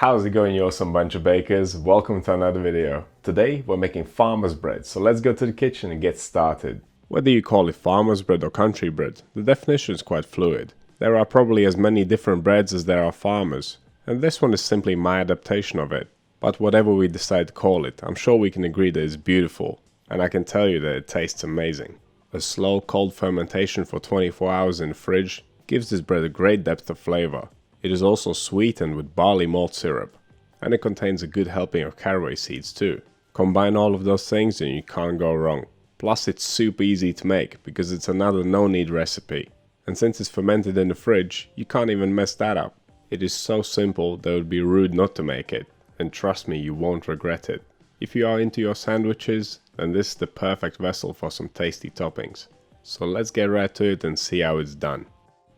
How's it going, you awesome bunch of bakers? Welcome to another video. Today we're making farmer's bread, so let's go to the kitchen and get started. Whether you call it farmer's bread or country bread, the definition is quite fluid. There are probably as many different breads as there are farmers, and this one is simply my adaptation of it. But whatever we decide to call it, I'm sure we can agree that it's beautiful, and I can tell you that it tastes amazing. A slow cold fermentation for 24 hours in the fridge gives this bread a great depth of flavor. It is also sweetened with barley malt syrup, and it contains a good helping of caraway seeds too. Combine all of those things and you can't go wrong. Plus it's super easy to make because it's another no-knead recipe, and since it's fermented in the fridge, you can't even mess that up. It is so simple that it would be rude not to make it, and trust me, you won't regret it. If you are into your sandwiches, then this is the perfect vessel for some tasty toppings. So let's get right to it and see how it's done.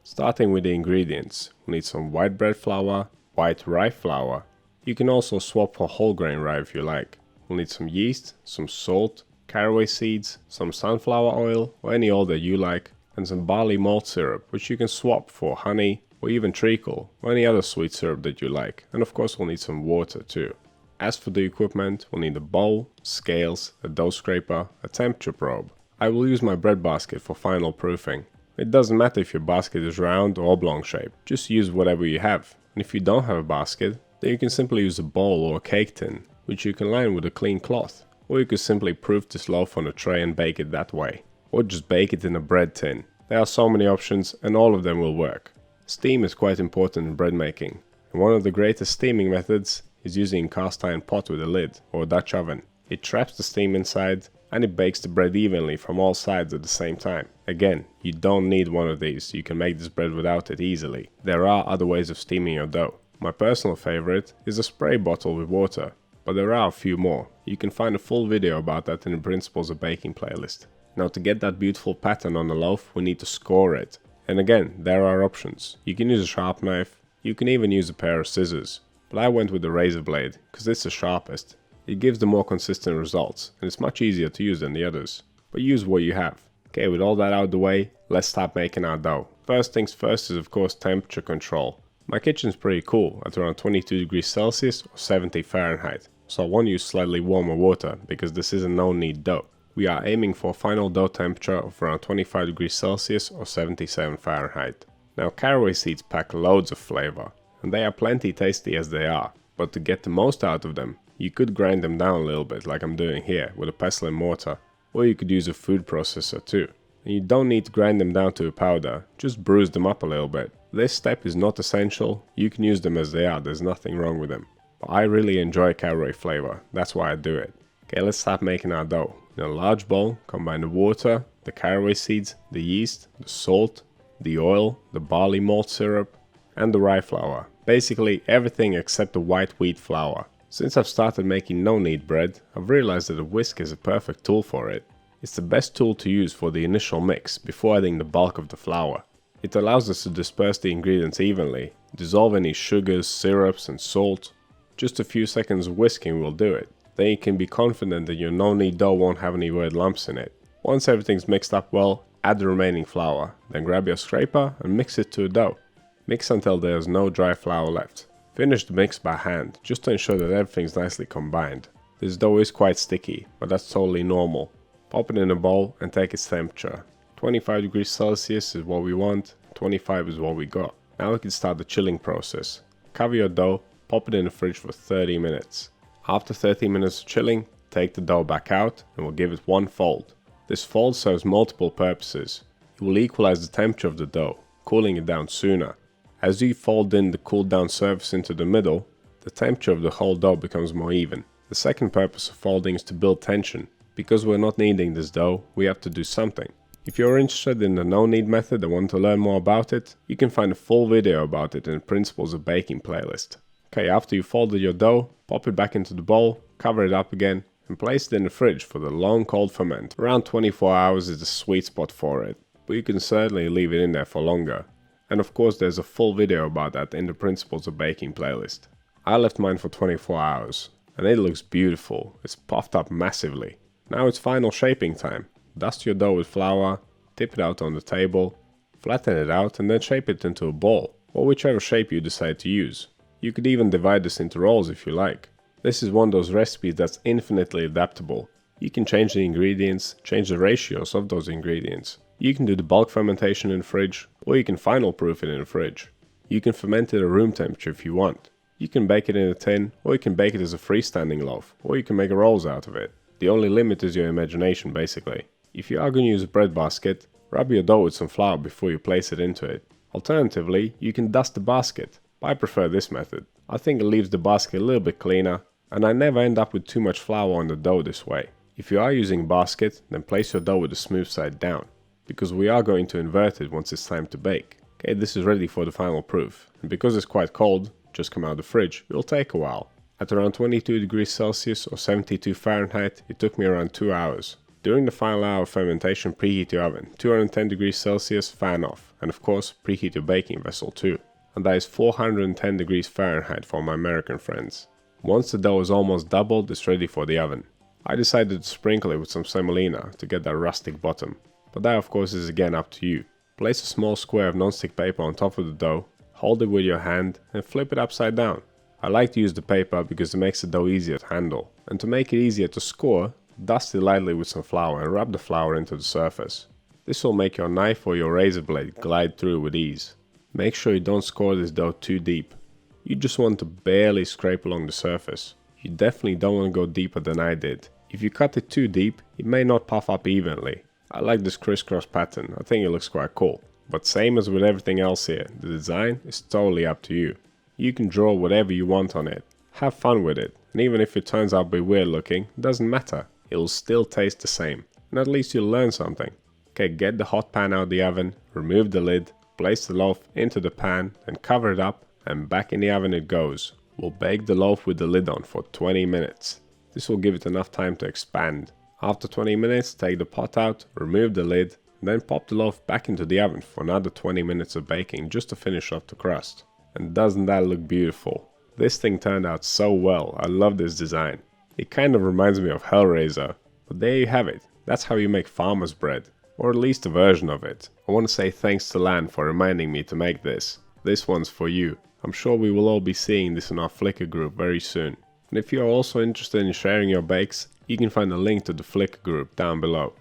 Starting with the ingredients, we need some white bread flour, white rye flour. You can also swap for whole grain rye if you like. We'll need some yeast, some salt, caraway seeds, some sunflower oil or any oil that you like, and some barley malt syrup, which you can swap for honey or even treacle or any other sweet syrup that you like. And of course we'll need some water too. As for the equipment, we'll need a bowl, scales, a dough scraper, a temperature probe. I will use my bread basket for final proofing. It doesn't matter if your basket is round or oblong shaped, just use whatever you have. And if you don't have a basket, then you can simply use a bowl or a cake tin, which you can line with a clean cloth. Or you could simply proof this loaf on a tray and bake it that way. Or just bake it in a bread tin. There are so many options and all of them will work. Steam is quite important in bread making, and one of the greatest steaming methods is using a cast iron pot with a lid or a Dutch oven. It traps the steam inside and it bakes the bread evenly from all sides at the same time. Again, you don't need one of these, you can make this bread without it easily. There are other ways of steaming your dough. My personal favorite is a spray bottle with water, but there are a few more. You can find a full video about that in the Principles of Baking playlist. Now to get that beautiful pattern on the loaf, we need to score it. And again, there are options. You can use a sharp knife, you can even use a pair of scissors. But I went with the razor blade, because it's the sharpest. It gives the more consistent results, and it's much easier to use than the others. But use what you have. Okay, with all that out of the way, let's start making our dough. First things first is of course temperature control. My kitchen's pretty cool, at around 22 degrees Celsius or 70 Fahrenheit. So I won't use slightly warmer water, because this is a no-knead dough. We are aiming for a final dough temperature of around 25 degrees Celsius or 77 Fahrenheit. Now caraway seeds pack loads of flavor, and they are plenty tasty as they are. But to get the most out of them, you could grind them down a little bit like I'm doing here with a pestle and mortar, or you could use a food processor too. And you don't need to grind them down to a powder, just bruise them up a little bit. This step is not essential, you can use them as they are, there's nothing wrong with them. But I really enjoy caraway flavor, that's why I do it. Okay, let's start making our dough. In a large bowl, combine the water, the caraway seeds, the yeast, the salt, the oil, the barley malt syrup, and the rye flour. Basically everything except the white wheat flour. Since I've started making no-knead bread, I've realized that a whisk is a perfect tool for it. It's the best tool to use for the initial mix before adding the bulk of the flour. It allows us to disperse the ingredients evenly, dissolve any sugars, syrups and salt. Just a few seconds of whisking will do it. Then you can be confident that your no-knead dough won't have any weird lumps in it. Once everything's mixed up well, add the remaining flour, then grab your scraper and mix it to a dough. Mix until there's no dry flour left. Finish the mix by hand, just to ensure that everything's nicely combined. This dough is quite sticky, but that's totally normal. Pop it in a bowl and take its temperature. 25 degrees Celsius is what we want, 25 is what we got. Now we can start the chilling process. Cover your dough, pop it in the fridge for 30 minutes. After 30 minutes of chilling, take the dough back out and we'll give it one fold. This fold serves multiple purposes. It will equalize the temperature of the dough, cooling it down sooner. As you fold in the cooled down surface into the middle, the temperature of the whole dough becomes more even. The second purpose of folding is to build tension. Because we're not kneading this dough, we have to do something. If you're interested in the no-knead method and want to learn more about it, you can find a full video about it in the Principles of Baking playlist. Okay, after you folded your dough, pop it back into the bowl, cover it up again, and place it in the fridge for the long cold ferment. Around 24 hours is the sweet spot for it, but you can certainly leave it in there for longer. And of course there's a full video about that in the Principles of Baking playlist. I left mine for 24 hours, and it looks beautiful, it's puffed up massively. Now it's final shaping time. Dust your dough with flour, tip it out on the table, flatten it out and then shape it into a ball, or whichever shape you decide to use. You could even divide this into rolls if you like. This is one of those recipes that's infinitely adaptable. You can change the ingredients, change the ratios of those ingredients. You can do the bulk fermentation in the fridge, or you can final proof it in the fridge. You can ferment it at room temperature if you want. You can bake it in a tin, or you can bake it as a freestanding loaf, or you can make rolls out of it. The only limit is your imagination basically. If you are going to use a bread basket, rub your dough with some flour before you place it into it. Alternatively, you can dust the basket, but I prefer this method. I think it leaves the basket a little bit cleaner, and I never end up with too much flour on the dough this way. If you are using a basket, then place your dough with the smooth side down, because we are going to invert it once it's time to bake. Okay, this is ready for the final proof, and because it's quite cold, just come out of the fridge, it will take a while. At around 22 degrees Celsius or 72 Fahrenheit, it took me around 2 hours. During the final hour of fermentation, preheat your oven, 210 degrees Celsius, fan off, and of course preheat your baking vessel too. And that is 410 degrees Fahrenheit for my American friends. Once the dough is almost doubled, it's ready for the oven. I decided to sprinkle it with some semolina to get that rustic bottom, but that of course is again up to you. Place a small square of non-stick paper on top of the dough, hold it with your hand and flip it upside down. I like to use the paper because it makes the dough easier to handle, and to make it easier to score, dust it lightly with some flour and rub the flour into the surface. This will make your knife or your razor blade glide through with ease. Make sure you don't score this dough too deep. You just want to barely scrape along the surface. You definitely don't want to go deeper than I did. If you cut it too deep, it may not puff up evenly. I like this crisscross pattern, I think it looks quite cool. But same as with everything else here, the design is totally up to you. You can draw whatever you want on it. Have fun with it, and even if it turns out to be weird looking, it doesn't matter. It will still taste the same, and at least you'll learn something. Okay, get the hot pan out of the oven, remove the lid, place the loaf into the pan, and cover it up, and back in the oven it goes. We'll bake the loaf with the lid on for 20 minutes. This will give it enough time to expand. After 20 minutes, take the pot out, remove the lid, and then pop the loaf back into the oven for another 20 minutes of baking just to finish off the crust. And doesn't that look beautiful? This thing turned out so well, I love this design. It kind of reminds me of Hellraiser, but there you have it. That's how you make farmer's bread, or at least a version of it. I want to say thanks to Lan for reminding me to make this. This one's for you. I'm sure we will all be seeing this in our Flickr group very soon. And if you are also interested in sharing your bakes, you can find a link to the Flickr group down below.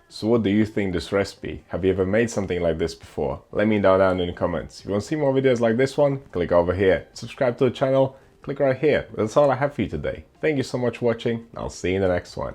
So what do you think this recipe? Have you ever made something like this before? Let me know down in the comments. If you want to see more videos like this one, click over here. Subscribe to the channel, click right here. That's all I have for you today. Thank you so much for watching, and I'll see you in the next one.